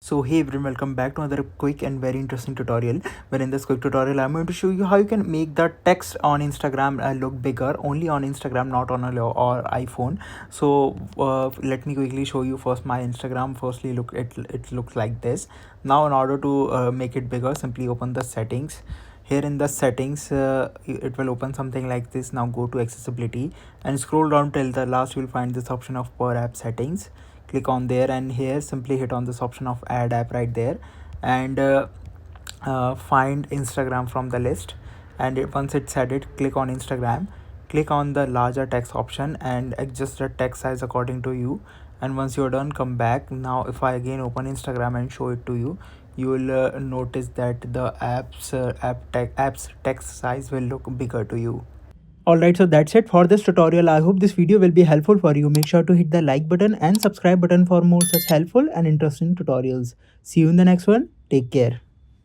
So hey everyone, welcome back to another quick and very interesting tutorial. Where in this quick tutorial I'm going to show you how you can make the text on Instagram look bigger only on Instagram, not on a or iPhone. So let me quickly show you first my Instagram. Firstly, look, it looks like this. Now in order to make it bigger, simply open the settings. Here in the settings, it will open something like this. Now go to accessibility and scroll down till the last. You will find this option of per app settings. Click on there, and here simply hit on this option of add app right there, and find Instagram from the list. And once it's added, click on Instagram, click on the larger text option and adjust the text size according to you. And once you're done, come back. Now if I again open Instagram and show it to you, you will notice that the apps text size will look bigger to you. Alright, so that's it for this tutorial. I hope this video will be helpful for you. Make sure to hit the like button and subscribe button for more such helpful and interesting tutorials. See you in the next one. Take care.